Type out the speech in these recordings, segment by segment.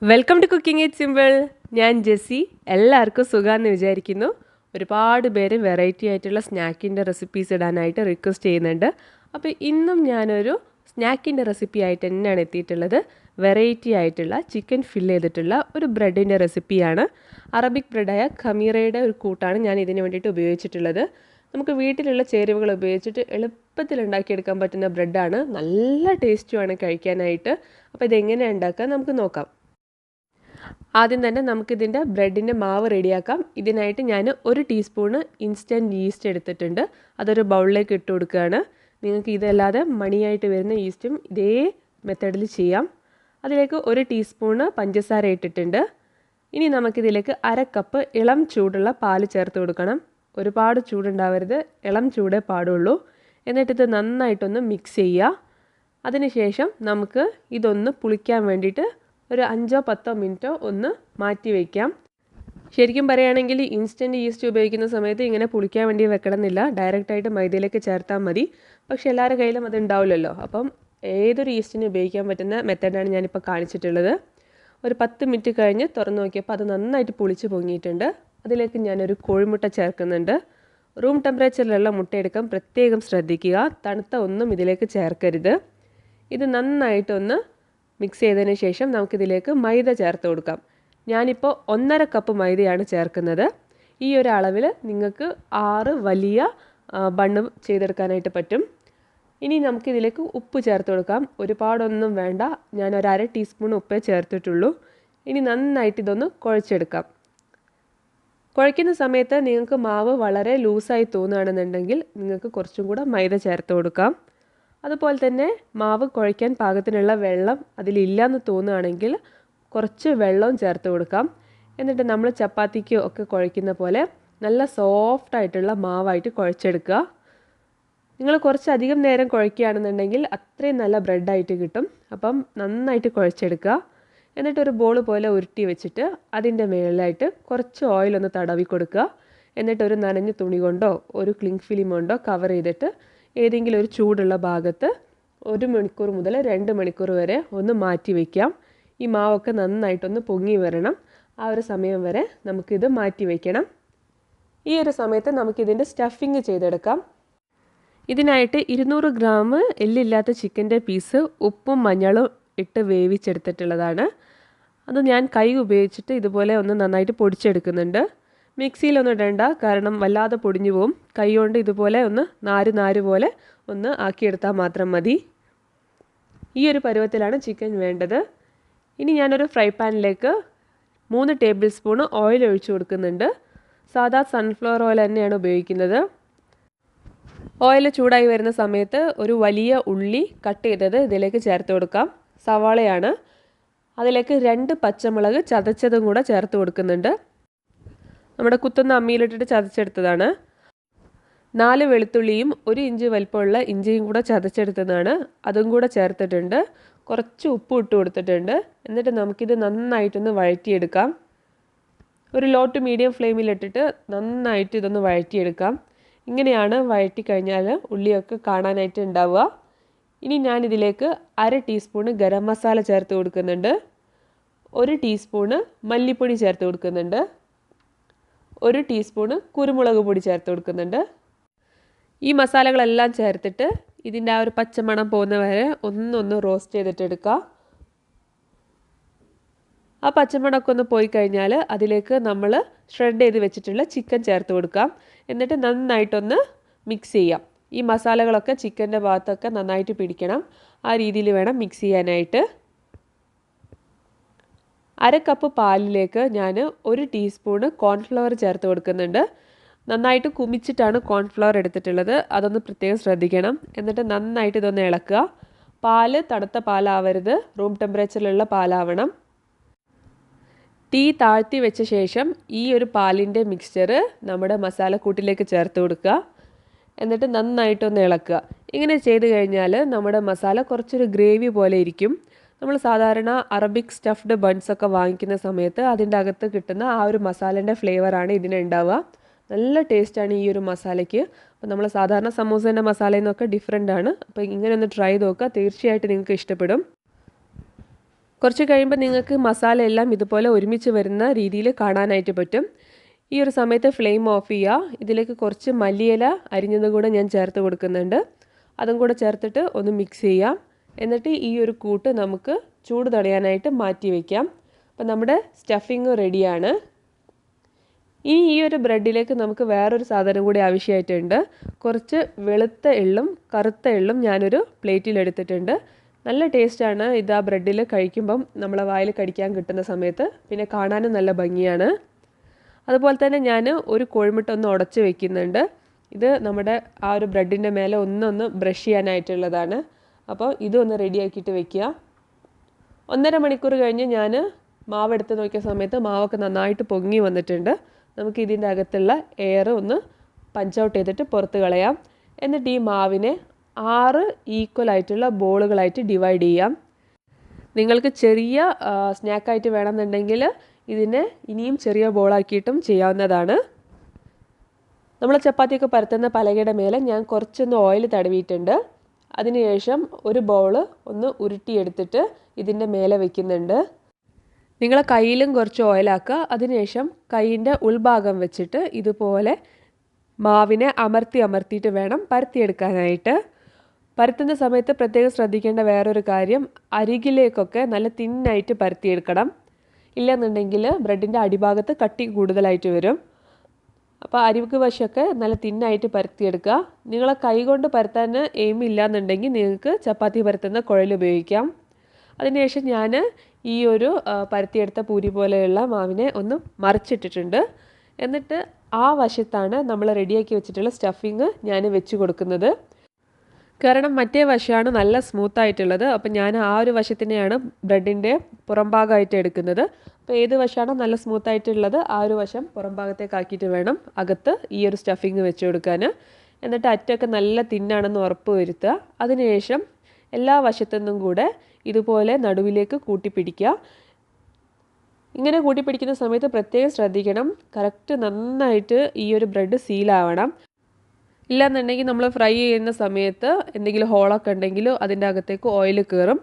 Welcome to cooking it simple. ഞാൻ ജെസ്സി. എല്ലാവർക്കും സുഖമാണെന്ന് വിചാരിക്കുന്നു. ഒരുപാട് പേര് വെറൈറ്റി ആയിട്ടുള്ള സ്നാക്കിൻ്റെ റെസിപ്പീസ് ഇടാനായിട്ട് റിക്വസ്റ്റ് ചെയ്യുന്നുണ്ട്. അപ്പോൾ ഇന്നും ഞാനൊരു സ്നാക്കിൻ്റെ റെസിപ്പി ആയിട്ട് തന്നെയാണ് എത്തിയിട്ടുള്ളത്. വെറൈറ്റി ആയിട്ടുള്ള ചിക്കൻ ഫില്ല് ചെയ്തിട്ടുള്ള ഒരു ബ്രെഡിൻ്റെ റെസിപ്പിയാണ്. അറബിക് ബ്രെഡായ ഖമീറയുടെ ഒരു കൂട്ടാണ് ഞാൻ ഇതിന് വേണ്ടിയിട്ട് ഉപയോഗിച്ചിട്ടുള്ളത്. നമുക്ക് വീട്ടിലുള്ള ചേരുവകൾ ഉപയോഗിച്ചിട്ട് എളുപ്പത്തിൽ ഉണ്ടാക്കിയെടുക്കാൻ പറ്റുന്ന ബ്രെഡാണ്. നല്ല ടേസ്റ്റുമാണ് കഴിക്കാനായിട്ട്. അപ്പോൾ ഇതെങ്ങനെയാണ് ഉണ്ടാക്കുക നമുക്ക് നോക്കാം. ആദ്യം തന്നെ നമുക്കിതിൻ്റെ ബ്രെഡിൻ്റെ മാവ് റെഡിയാക്കാം. ഇതിനായിട്ട് ഞാൻ 1 ടീസ്പൂണ് ഇൻസ്റ്റൻറ്റ് ഈസ്റ്റ് എടുത്തിട്ടുണ്ട്. അതൊരു ബൗളിലേക്ക് ഇട്ട് കൊടുക്കുകയാണ്. നിങ്ങൾക്ക് ഇതല്ലാതെ മണിയായിട്ട് വരുന്ന ഈസ്റ്റും ഇതേ മെത്തേഡിൽ ചെയ്യാം. അതിലേക്ക് 1 ടീസ്പൂണ് പഞ്ചസാര ഇട്ടിട്ടുണ്ട്. ഇനി നമുക്കിതിലേക്ക് 1/2 കപ്പ് ഇളം ചൂടുള്ള പാല് ചേർത്ത് കൊടുക്കണം. ഒരുപാട് ചൂടുണ്ടാവരുത്, ഇളം ചൂടേ പാടുള്ളൂ. എന്നിട്ടിത് നന്നായിട്ടൊന്ന് മിക്സ് ചെയ്യുക. അതിനുശേഷം നമുക്ക് ഇതൊന്ന് പുളിക്കാൻ വേണ്ടിയിട്ട് ഒരു 5-10 മിനിറ്റോ ഒന്ന് മാറ്റി വയ്ക്കാം. ശരിക്കും പറയുകയാണെങ്കിൽ ഇൻസ്റ്റൻറ്റ് ഈസ്റ്റ് ഉപയോഗിക്കുന്ന സമയത്ത് ഇങ്ങനെ പുളിക്കാൻ വേണ്ടി വെക്കണമെന്നില്ല. ഡയറക്റ്റായിട്ട് മൈദയിലേക്ക് ചേർത്താൽ മതി. പക്ഷേ എല്ലാവരുടെ കയ്യിലും അത് ഉണ്ടാവില്ലല്ലോ. അപ്പം ഏതൊരു ഈസ്റ്റിന് ഉപയോഗിക്കാൻ പറ്റുന്ന മെത്തേഡാണ് ഞാനിപ്പോൾ കാണിച്ചിട്ടുള്ളത്. ഒരു 10 മിനിറ്റ് കഴിഞ്ഞ് തുറന്ന് നോക്കിയപ്പോൾ അത് നന്നായിട്ട് പുളിച്ച് പൊങ്ങിയിട്ടുണ്ട്. അതിലേക്ക് ഞാനൊരു കോഴിമുട്ട ചേർക്കുന്നുണ്ട്. റൂം ടെമ്പറേച്ചറിലുള്ള മുട്ട എടുക്കാൻ പ്രത്യേകം ശ്രദ്ധിക്കുക. തണുത്ത ഒന്നും ഇതിലേക്ക് ചേർക്കരുത്. ഇത് നന്നായിട്ടൊന്ന് മിക്സ് ചെയ്തതിന് ശേഷം നമുക്കിതിലേക്ക് മൈദ ചേർത്ത് കൊടുക്കാം. ഞാനിപ്പോൾ 1.5 കപ്പ് മൈദയാണ് ചേർക്കുന്നത്. ഈ ഒരു അളവിൽ നിങ്ങൾക്ക് 6 വലിയ ബണ്ണ് ചെയ്തെടുക്കാനായിട്ട് പറ്റും. ഇനി നമുക്കിതിലേക്ക് ഉപ്പ് ചേർത്ത് കൊടുക്കാം. ഒരുപാടൊന്നും വേണ്ട. ഞാൻ ഒരു 1/2 ടീസ്പൂൺ ഉപ്പേ ചേർത്തിട്ടുള്ളൂ. ഇനി നന്നായിട്ട് ഇതൊന്ന് കുഴച്ചെടുക്കാം. കുഴയ്ക്കുന്ന സമയത്ത് നിങ്ങൾക്ക് മാവ് വളരെ ലൂസായി തോന്നുകയാണെന്നുണ്ടെങ്കിൽ നിങ്ങൾക്ക് കുറച്ചും കൂടെ മൈദ ചേർത്ത് കൊടുക്കാം. അതുപോലെ തന്നെ മാവ് കുഴയ്ക്കാൻ പാകത്തിനുള്ള വെള്ളം അതിലില്ലയെന്ന് തോന്നുകയാണെങ്കിൽ കുറച്ച് വെള്ളവും ചേർത്ത് കൊടുക്കാം. എന്നിട്ട് നമ്മൾ ചപ്പാത്തിക്ക് ഒക്കെ കുഴയ്ക്കുന്ന പോലെ നല്ല സോഫ്റ്റായിട്ടുള്ള മാവായിട്ട് കുഴച്ചെടുക്കുക. നിങ്ങൾ കുറച്ചധികം നേരം കുഴയ്ക്കുകയാണെന്നുണ്ടെങ്കിൽ അത്രയും നല്ല ബ്രെഡായിട്ട് കിട്ടും. അപ്പം നന്നായിട്ട് കുഴച്ചെടുക്കുക. എന്നിട്ടൊരു ബോൾ പോലെ ഉരുട്ടി വെച്ചിട്ട് അതിൻ്റെ മേളിലായിട്ട് കുറച്ച് ഓയിലൊന്ന് തടവി കൊടുക്കുക. എന്നിട്ടൊരു നനഞ്ഞ തുണി കൊണ്ടോ ഒരു ക്ലിങ് ഫിലിം കൊണ്ടോ കവർ ചെയ്തിട്ട് ഏതെങ്കിലും ഒരു ചൂടുള്ള ഭാഗത്ത് 1 മണിക്കൂർ മുതൽ 2 മണിക്കൂർ വരെ ഒന്ന് മാറ്റി വയ്ക്കാം. ഈ മാവൊക്കെ നന്നായിട്ടൊന്ന് പൊങ്ങി വരണം. ആ ഒരു സമയം വരെ നമുക്കിത് മാറ്റി വയ്ക്കണം. ഈ ഒരു സമയത്ത് നമുക്കിതിൻ്റെ സ്റ്റഫിങ് ചെയ്തെടുക്കാം. ഇതിനായിട്ട് 200 ഗ്രാം എല്ലില്ലാത്ത ചിക്കൻ്റെ പീസ് ഉപ്പും മഞ്ഞളും ഇട്ട് വേവിച്ചെടുത്തിട്ടുള്ളതാണ്. അത് ഞാൻ കൈ ഉപയോഗിച്ചിട്ട് ഇതുപോലെ ഒന്ന് നന്നായിട്ട് പൊടിച്ചെടുക്കുന്നുണ്ട്. മിക്സിയിലൊന്നും ഇടണ്ട, കാരണം വല്ലാതെ പൊടിഞ്ഞു പോവും. കൈ കൊണ്ട് ഇതുപോലെ ഒന്ന് നാര് പോലെ ഒന്ന് ആക്കിയെടുത്താൽ മാത്രം മതി. ഈ ഒരു പരുവത്തിലാണ് ചിക്കൻ വേണ്ടത്. ഇനി ഞാനൊരു ഫ്രൈ പാനിലേക്ക് 3 ടേബിൾ സ്പൂൺ ഓയിൽ ഒഴിച്ചു കൊടുക്കുന്നുണ്ട്. സാധാ സൺഫ്ലവർ ഓയിൽ തന്നെയാണ് ഉപയോഗിക്കുന്നത്. ഓയിൽ ചൂടായി വരുന്ന സമയത്ത് ഒരു വലിയ ഉള്ളി കട്ട് ചെയ്തത് ഇതിലേക്ക് ചേർത്ത് കൊടുക്കാം. സവാളയാണ്. അതിലേക്ക് 2 പച്ചമുളക് ചതച്ചതും കൂടെ ചേർത്ത് കൊടുക്കുന്നുണ്ട്. നമ്മുടെ കുത്തുന്ന അമ്മിയിലിട്ടിട്ട് ചതച്ചെടുത്തതാണ്. 4 വെളുത്തുള്ളിയും 1 ഇഞ്ച് വലിപ്പമുള്ള ഇഞ്ചിയും കൂടെ ചതച്ചെടുത്തതാണ്. അതും കൂടെ ചേർത്തിട്ടുണ്ട്. കുറച്ച് ഉപ്പ് ഇട്ട് കൊടുത്തിട്ടുണ്ട്. എന്നിട്ട് നമുക്കിത് നന്നായിട്ടൊന്ന് വഴറ്റിയെടുക്കാം. ഒരു ലോ ടു മീഡിയം ഫ്ലെയിമിലിട്ടിട്ട് നന്നായിട്ട് ഇതൊന്ന് വഴറ്റിയെടുക്കാം. ഇങ്ങനെയാണ് വഴറ്റി കഴിഞ്ഞാൽ ഉള്ളിയൊക്കെ കാണാനായിട്ട് ഉണ്ടാവുക. ഇനി ഞാനിതിലേക്ക് 1/2 ടീസ്പൂണ് ഗരം മസാല ചേർത്ത് കൊടുക്കുന്നുണ്ട്. 1 ടീസ്പൂണ് മല്ലിപ്പൊടി ചേർത്ത് കൊടുക്കുന്നുണ്ട്. 1 ടീസ്പൂണ് കുരുമുളക് പൊടി ചേർത്ത് കൊടുക്കുന്നുണ്ട്. ഈ മസാലകളെല്ലാം ചേർത്തിട്ട് ഇതിൻ്റെ ആ ഒരു പച്ചമണം പോകുന്ന വരെ ഒന്ന് റോസ്റ്റ് ചെയ്തിട്ടെടുക്കുക. ആ പച്ചമണമൊക്കെ ഒന്ന് പോയി കഴിഞ്ഞാൽ അതിലേക്ക് നമ്മൾ ഷ്രെഡ് ചെയ്ത് വെച്ചിട്ടുള്ള ചിക്കൻ ചേർത്ത് കൊടുക്കാം. എന്നിട്ട് നന്നായിട്ടൊന്ന് മിക്സ് ചെയ്യാം. ഈ മസാലകളൊക്കെ ചിക്കൻ്റെ ഭാഗത്തൊക്കെ നന്നായിട്ട് പിടിക്കണം. ആ രീതിയിൽ വേണം മിക്സ് ചെയ്യാനായിട്ട്. 1/2 കപ്പ് പാലിലേക്ക് ഞാൻ 1 ടീസ്പൂണ് കോൺഫ്ലവർ ചേർത്ത് കൊടുക്കുന്നുണ്ട്. നന്നായിട്ട് കുമിച്ചിട്ടാണ് കോൺഫ്ലവർ എടുത്തിട്ടുള്ളത്. അതൊന്ന് പ്രത്യേകം ശ്രദ്ധിക്കണം. എന്നിട്ട് നന്നായിട്ട് ഇതൊന്ന് ഇളക്കുക. പാല് തണുത്ത പാലാവരുത്, റൂം ടെമ്പറേച്ചറിലുള്ള പാലാവണം. തീ താഴ്ത്തി വെച്ച ശേഷം ഈ ഒരു പാലിൻ്റെ മിക്സ്ചർ നമ്മുടെ മസാലക്കൂട്ടിലേക്ക് ചേർത്ത് കൊടുക്കുക. എന്നിട്ട് നന്നായിട്ടൊന്ന് ഇളക്കുക. ഇങ്ങനെ ചെയ്ത് കഴിഞ്ഞാൽ നമ്മുടെ മസാല കുറച്ചൊരു ഗ്രേവി പോലെ ഇരിക്കും. നമ്മൾ സാധാരണ അറബിക് സ്റ്റഫ്ഡ് ബൺസൊക്കെ വാങ്ങിക്കുന്ന സമയത്ത് അതിൻ്റെ അകത്ത് കിട്ടുന്ന ആ ഒരു മസാലേൻ്റെ ഫ്ലേവറാണ് ഇതിനുണ്ടാവുക. നല്ല ടേസ്റ്റാണ് ഈ ഒരു മസാലയ്ക്ക്. അപ്പോൾ നമ്മൾ സാധാരണ സമൂസേൻ്റെ മസാലയിൽ നിന്നൊക്കെ ഡിഫറെൻ്റ് ആണ്. അപ്പോൾ ഇങ്ങനെ ഒന്ന് ട്രൈ ചെയ്ത് നോക്കുക. തീർച്ചയായിട്ടും നിങ്ങൾക്ക് ഇഷ്ടപ്പെടും. കുറച്ച് കഴിയുമ്പോൾ നിങ്ങൾക്ക് മസാല എല്ലാം ഇതുപോലെ ഒരുമിച്ച് വരുന്ന രീതിയിൽ കാണാനായിട്ട് പറ്റും. ഈ ഒരു സമയത്ത് ഫ്ലെയിം ഓഫ് ചെയ്യുക. ഇതിലേക്ക് കുറച്ച് മല്ലിയില അരിഞ്ഞത് കൂടെ ഞാൻ ചേർത്ത് കൊടുക്കുന്നുണ്ട്. അതും കൂടെ ചേർത്തിട്ട് ഒന്ന് മിക്സ് ചെയ്യാം. എന്നിട്ട് ഈ ഒരു കൂട്ട് നമുക്ക് ചൂട് തടയാനായിട്ട് മാറ്റി വയ്ക്കാം. അപ്പോൾ നമ്മുടെ സ്റ്റഫിങ് റെഡിയാണ്. ഇനി ഈ ഒരു ബ്രെഡിലേക്ക് നമുക്ക് വേറൊരു സാധനം കൂടി ആവശ്യമായിട്ടുണ്ട്. കുറച്ച് വെളുത്ത എള്ളും കറുത്ത എള്ളും ഞാനൊരു പ്ലേറ്റിൽ എടുത്തിട്ടുണ്ട്. നല്ല ടേസ്റ്റാണ് ഇത് ആ ബ്രെഡിൽ കഴിക്കുമ്പം നമ്മളെ വായിൽ കടിക്കാൻ കിട്ടുന്ന സമയത്ത്. പിന്നെ കാണാനും നല്ല ഭംഗിയാണ്. അതുപോലെ തന്നെ ഞാൻ ഒരു കോഴിമുട്ട ഒന്ന് ഉടച്ച് വെക്കുന്നുണ്ട്. ഇത് നമ്മുടെ ആ ഒരു ബ്രെഡിൻ്റെ മേലെ ഒന്നൊന്ന് ബ്രഷ് ചെയ്യാനായിട്ടുള്ളതാണ്. അപ്പോൾ ഇതൊന്ന് റെഡിയാക്കിയിട്ട് വെക്കുക. 1.5 മണിക്കൂർ കഴിഞ്ഞ് ഞാൻ മാവെടുത്ത് നോക്കിയ സമയത്ത് മാവൊക്കെ നന്നായിട്ട് പൊങ്ങി വന്നിട്ടുണ്ട്. നമുക്ക് ഇതിൻ്റെ അകത്തുള്ള എയർ ഒന്ന് പഞ്ച് ഔട്ട് ചെയ്തിട്ട് പുറത്ത് കളയാം. എന്നിട്ട് ഈ മാവിനെ 6 ഈക്വൽ ആയിട്ടുള്ള ബോളുകളായിട്ട് ഡിവൈഡ് ചെയ്യാം. നിങ്ങൾക്ക് ചെറിയ സ്നാക്കായിട്ട് വേണമെന്നുണ്ടെങ്കിൽ ഇതിനെ ഇനിയും ചെറിയ ബോളാക്കിയിട്ടും ചെയ്യാവുന്നതാണ്. നമ്മൾ ചപ്പാത്തിയൊക്കെ പരത്തുന്ന പലകയുടെ മേലെ ഞാൻ കുറച്ചൊന്ന് ഓയിൽ തടവിയിട്ടുണ്ട്. അതിനുശേഷം ഒരു ബൗൾ ഒന്ന് ഉരുട്ടിയെടുത്തിട്ട് ഇതിൻ്റെ മേലെ വെക്കുന്നുണ്ട്. നിങ്ങളെ കയ്യിലും കുറച്ച് ഓയിലാക്കുക. അതിനുശേഷം കൈയിൻ്റെ ഉൾഭാഗം വെച്ചിട്ട് ഇതുപോലെ മാവിനെ അമർത്തിയിട്ട് വേണം പരത്തിയെടുക്കാനായിട്ട്. പരത്തുന്ന സമയത്ത് പ്രത്യേകം ശ്രദ്ധിക്കേണ്ട വേറൊരു കാര്യം, അരികിലേക്കൊക്കെ നല്ല തിന്നായിട്ട് പരത്തിയെടുക്കണം. ഇല്ലെന്നുണ്ടെങ്കിൽ ബ്രെഡിൻ്റെ അടിഭാഗത്ത് കട്ടി കൂടുതലായിട്ട് വരും. അപ്പോൾ അരികു വശമൊക്കെ നല്ല തിന്നായിട്ട് പരത്തിയെടുക്കുക. നിങ്ങളെ കൈ കൊണ്ട് പരത്താൻ എയിമില്ല എന്നുണ്ടെങ്കിൽ നിങ്ങൾക്ക് ചപ്പാത്തി പരത്തുന്ന കുഴൽ ഉപയോഗിക്കാം. അതിനുശേഷം ഞാൻ ഈ ഒരു പരത്തിയെടുത്ത പൂരി പോലെയുള്ള മാവിനെ ഒന്ന് മറിച്ചിട്ടിട്ടുണ്ട്. എന്നിട്ട് ആ വശത്താണ് നമ്മൾ റെഡിയാക്കി വെച്ചിട്ടുള്ള സ്റ്റഫിങ് ഞാൻ വെച്ച് കൊടുക്കുന്നത്. കാരണം മറ്റേ വശമാണ് നല്ല സ്മൂത്തായിട്ടുള്ളത്. അപ്പം ഞാൻ ആ ഒരു വശത്തിനെയാണ് ബ്രെഡിൻ്റെ പുറം ഭാഗമായിട്ട് എടുക്കുന്നത്. അപ്പോൾ ഏത് വശമാണോ നല്ല സ്മൂത്തായിട്ടുള്ളത് ആ ഒരു വശം പുറം ഭാഗത്തേക്ക് ആക്കിയിട്ട് വേണം അകത്ത് ഈ ഒരു സ്റ്റഫിങ് വെച്ച് കൊടുക്കാൻ. എന്നിട്ട് അറ്റമൊക്കെ നല്ല തിന്നാണെന്ന് ഉറപ്പ് വരുത്തുക. അതിനുശേഷം എല്ലാ വശത്തുനിന്നും കൂടെ ഇതുപോലെ നടുവിലേക്ക് കൂട്ടിപ്പിടിക്കുക. ഇങ്ങനെ കൂട്ടിപ്പിടിക്കുന്ന സമയത്ത് പ്രത്യേകം ശ്രദ്ധിക്കണം, കറക്റ്റ് നന്നായിട്ട് ഈ ഒരു ബ്രെഡ് സീലാവണം. ഇല്ലാന്നുണ്ടെങ്കിൽ നമ്മൾ ഫ്രൈ ചെയ്യുന്ന സമയത്ത് എന്തെങ്കിലും ഹോളൊക്കെ ഉണ്ടെങ്കിൽ അതിൻ്റെ അകത്തേക്ക് ഓയിൽ കയറും.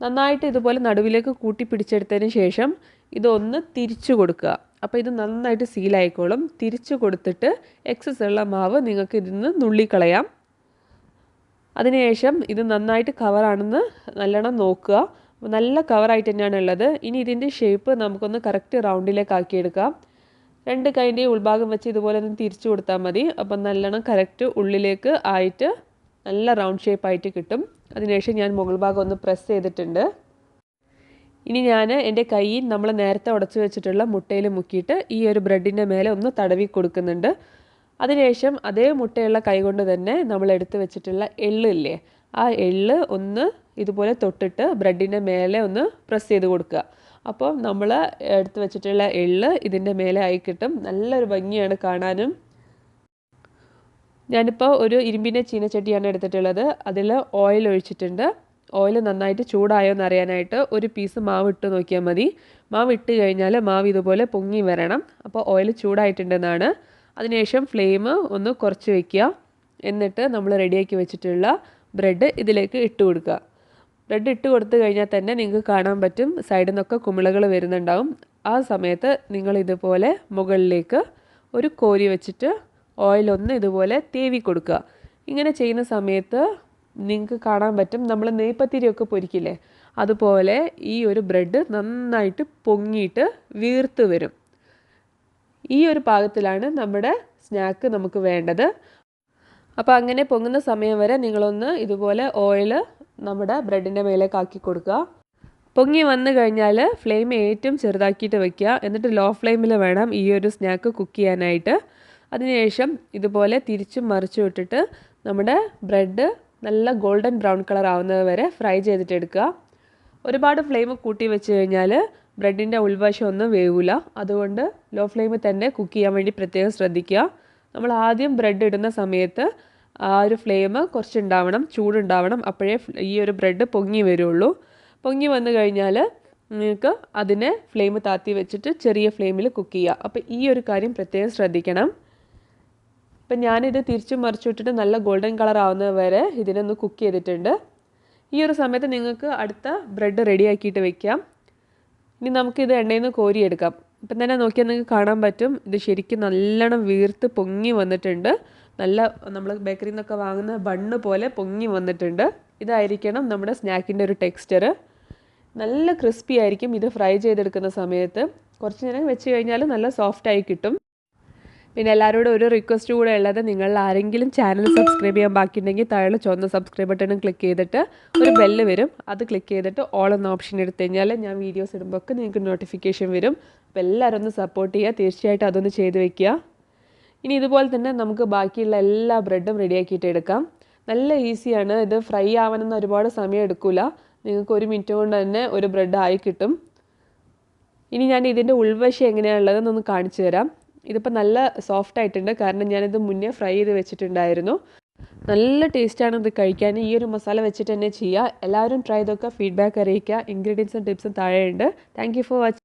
നന്നായിട്ട് ഇതുപോലെ നടുവിലേക്ക് കൂട്ടിപ്പിടിച്ചെടുത്തതിന് ശേഷം ഇതൊന്ന് തിരിച്ചു കൊടുക്കുക. അപ്പോൾ ഇത് നന്നായിട്ട് സീലായിക്കോളും. തിരിച്ചു കൊടുത്തിട്ട് എക്സസ് ഉള്ള മാവ് നിങ്ങൾക്ക് ഇതിൽ നിന്ന് നുള്ളിക്കളയാം. അതിനുശേഷം ഇത് നന്നായിട്ട് കവറാണെന്ന് നല്ലോണം നോക്കുക. നല്ല കവറായിട്ട് തന്നെയാണ് ഉള്ളത്. ഇനി ഇതിൻ്റെ ഷേപ്പ് നമുക്കൊന്ന് കറക്റ്റ് റൗണ്ടിലേക്ക് ആക്കിയെടുക്കാം. 2 കൈൻ്റെയും ഉൾഭാഗം വെച്ച് ഇതുപോലെ ഒന്ന് തിരിച്ചു കൊടുത്താൽ മതി. അപ്പം നല്ലോണം കറക്റ്റ് ഉള്ളിലേക്ക് ആയിട്ട് നല്ല റൗണ്ട് ഷേപ്പായിട്ട് കിട്ടും. അതിനുശേഷം ഞാൻ മുകൾ ഭാഗം ഒന്ന് പ്രസ് ചെയ്തിട്ടുണ്ട്. ഇനി ഞാൻ എൻ്റെ കൈ നമ്മൾ നേരത്തെ ഉടച്ചു വെച്ചിട്ടുള്ള മുട്ടയിൽ മുക്കിയിട്ട് ഈ ഒരു ബ്രെഡിൻ്റെ മേലെ ഒന്ന് തടവി കൊടുക്കുന്നുണ്ട്. അതിനുശേഷം അതേ മുട്ടയുള്ള കൈ കൊണ്ട് തന്നെ നമ്മൾ എടുത്ത് വെച്ചിട്ടുള്ള എള്ളില്ലേ, ആ എള്ള് ഒന്ന് ഇതുപോലെ തൊട്ടിട്ട് ബ്രെഡിൻ്റെ മേലെ ഒന്ന് പ്രസ് ചെയ്ത് കൊടുക്കുക. അപ്പോൾ നമ്മൾ എടുത്ത് വെച്ചിട്ടുള്ള എള്ള് ഇതിൻ്റെ മേലെ ആയി കിട്ടും. നല്ലൊരു ഭംഗിയാണ് കാണാനും. ഞാനിപ്പോൾ ഒരു ഇരുമ്പിൻ്റെ ചീനച്ചട്ടിയാണ് എടുത്തിട്ടുള്ളത്. അതിൽ ഓയിൽ ഒഴിച്ചിട്ടുണ്ട്. ഓയിൽ നന്നായിട്ട് ചൂടായോ എന്ന് അറിയാനായിട്ട് ഒരു പീസ് മാവ് ഇട്ട് നോക്കിയാൽ മതി. മാവ് ഇട്ട് കഴിഞ്ഞാൽ മാവ് ഇതുപോലെ പൊങ്ങി വരണം. അപ്പോൾ ഓയിൽ ചൂടായിട്ടുണ്ടെന്നാണ്. അതിനുശേഷം ഫ്ലെയിം ഒന്ന് കുറച്ച് വയ്ക്കുക. എന്നിട്ട് നമ്മൾ റെഡിയാക്കി വെച്ചിട്ടുള്ള ബ്രെഡ് ഇതിലേക്ക് ഇട്ട് കൊടുക്കുക. ബ്രെഡ് ഇട്ട് കൊടുത്തു കഴിഞ്ഞാൽ തന്നെ നിങ്ങൾക്ക് കാണാൻ പറ്റും സൈഡിൽ നിന്നൊക്കെ കുമിളകൾ വരുന്നുണ്ടാവും. ആ സമയത്ത് നിങ്ങൾ ഇതുപോലെ മുകളിലേക്ക് ഒരു കോരി വെച്ചിട്ട് ഓയിലൊന്ന് ഇതുപോലെ തേവി കൊടുക്കുക. ഇങ്ങനെ ചെയ്യുന്ന സമയത്ത് നിങ്ങൾക്ക് കാണാൻ പറ്റും നമ്മൾ നെയ്പത്തിരിയൊക്കെ പൊരിക്കില്ലേ, അതുപോലെ ഈ ഒരു ബ്രെഡ് നന്നായിട്ട് പൊങ്ങിയിട്ട് വീർത്ത് വരും. ഈ ഒരു പാകത്തിലാണ് നമ്മുടെ സ്നാക്ക് നമുക്ക് വേണ്ടത്. അപ്പോൾ അങ്ങനെ പൊങ്ങുന്ന സമയം വരെ നിങ്ങളൊന്ന് ഇതുപോലെ ഓയിൽ നമ്മുടെ ബ്രെഡിൻ്റെ മേലേക്ക് ആക്കി കൊടുക്കുക. പൊങ്ങി വന്നു കഴിഞ്ഞാൽ ഫ്ലെയിം ഏറ്റവും ചെറുതാക്കിയിട്ട് വെക്കുക. എന്നിട്ട് ലോ ഫ്ലെയിമിൽ വേണം ഈ ഒരു സ്നാക്ക് കുക്ക് ചെയ്യാനായിട്ട്. അതിനുശേഷം ഇതുപോലെ തിരിച്ചും മറിച്ചും ഇട്ടിട്ട് നമ്മുടെ ബ്രെഡ് നല്ല ഗോൾഡൻ ബ്രൗൺ കളർ ആവുന്നത് വരെ ഫ്രൈ ചെയ്തിട്ടെടുക്കുക. ഒരുപാട് ഫ്ലെയിം കൂട്ടി വെച്ച് കഴിഞ്ഞാൽ ബ്രെഡിൻ്റെ ഉൾവശം ഒന്നും വേവില്ല. അതുകൊണ്ട് ലോ ഫ്ലെയിമിൽ തന്നെ കുക്ക് ചെയ്യാൻ വേണ്ടി പ്രത്യേകം ശ്രദ്ധിക്കുക. നമ്മൾ ആദ്യം ബ്രെഡ് ഇടുന്ന സമയത്ത് ആ ഒരു ഫ്ലെയിം കുറച്ചുണ്ടാവണം, ചൂടുണ്ടാവണം. അപ്പോഴേ ഈ ഒരു ബ്രെഡ് പൊങ്ങി വരുള്ളൂ. പൊങ്ങി വന്നു കഴിഞ്ഞാൽ നിങ്ങൾക്ക് അതിനെ ഫ്ലെയിം താത്തി വെച്ചിട്ട് ചെറിയ ഫ്ലെയിമിൽ കുക്ക് ചെയ്യുക. അപ്പോൾ ഈ ഒരു കാര്യം പ്രത്യേകം ശ്രദ്ധിക്കണം. ഇപ്പം ഞാനിത് തിരിച്ചും മറിച്ചിട്ടിട്ട് നല്ല ഗോൾഡൻ കളർ ആവുന്നത് വരെ ഇതിനൊന്ന് കുക്ക് ചെയ്തിട്ടുണ്ട്. ഈ ഒരു സമയത്ത് നിങ്ങൾക്ക് അടുത്ത ബ്രെഡ് റെഡിയാക്കിയിട്ട് വെക്കാം. ഇനി നമുക്കിത് എണ്ണയിൽ നിന്ന് കോരിയെടുക്കാം. ഇപ്പം തന്നെ നോക്കിയാൽ നിങ്ങൾക്ക് കാണാൻ പറ്റും, ഇത് ശരിക്കും നല്ലോണം വീർത്ത് പൊങ്ങി വന്നിട്ടുണ്ട്. നല്ല നമ്മൾ ബേക്കറിയിൽ നിന്നൊക്കെ വാങ്ങുന്ന ബണ്ണ് പോലെ പൊങ്ങി വന്നിട്ടുണ്ട്. ഇതായിരിക്കണം നമ്മുടെ സ്നാക്കിൻ്റെ ഒരു ടെക്സ്ചർ. നല്ല ക്രിസ്പി ആയിരിക്കും ഇത് ഫ്രൈ ചെയ്തെടുക്കുന്ന സമയത്ത്. കുറച്ച് നേരം വെച്ച് കഴിഞ്ഞാൽ നല്ല സോഫ്റ്റായി കിട്ടും. പിന്നെ എല്ലാവരോടും ഒരു റിക്വസ്റ്റ് കൂടെ ഉള്ളത്, നിങ്ങൾ ആരെങ്കിലും ചാനൽ സബ്സ്ക്രൈബ് ചെയ്യാൻ ബാക്കിയുണ്ടെങ്കിൽ താഴെ ചുവന്ന സബ്സ്ക്രൈബ് ബട്ടണും ക്ലിക്ക് ചെയ്തിട്ട് ഒരു ബെല്ല് വരും, അത് ക്ലിക്ക് ചെയ്തിട്ട് ഓൾ എന്ന ഓപ്ഷൻ എടുത്തു കഴിഞ്ഞാൽ ഞാൻ വീഡിയോസ് ഇടുമ്പോൾ ഒക്കെ നിങ്ങൾക്ക് നോട്ടിഫിക്കേഷൻ വരും. അപ്പോൾ എല്ലാവരും ഒന്ന് സപ്പോർട്ട് ചെയ്യുക, തീർച്ചയായിട്ടും അതൊന്ന് ചെയ്ത് വെക്കുക. ഇനി ഇതുപോലെ തന്നെ നമുക്ക് ബാക്കിയുള്ള എല്ലാ ബ്രെഡും റെഡിയാക്കിയിട്ട് എടുക്കാം. നല്ല ഈസിയാണ്. ഇത് ഫ്രൈ ആവാനൊന്നും ഒരുപാട് സമയം എടുക്കില്ല. നിങ്ങൾക്ക് 1 മിനിറ്റ് കൊണ്ട് തന്നെ ഒരു ബ്രെഡ് ആയി കിട്ടും. ഇനി ഞാൻ ഇതിൻ്റെ ഉൾവശം എങ്ങനെയാണുള്ളതെന്നൊന്ന് കാണിച്ചു തരാം. ഇതിപ്പോൾ നല്ല സോഫ്റ്റ് ആയിട്ടുണ്ട്, കാരണം ഞാനിത് മുന്നേ ഫ്രൈ ചെയ്ത് വെച്ചിട്ടുണ്ടായിരുന്നു. നല്ല ടേസ്റ്റാണ് ഇത് കഴിക്കാൻ. ഈ ഒരു മസാല വെച്ചിട്ട് തന്നെ ചെയ്യുക. എല്ലാവരും ട്രൈ ചെയ്തൊക്കെ ഫീഡ്ബാക്ക് അറിയിക്കുക. ഇൻഗ്രീഡിയൻസും ടിപ്സും താഴെയുണ്ട്. Thank you for watching.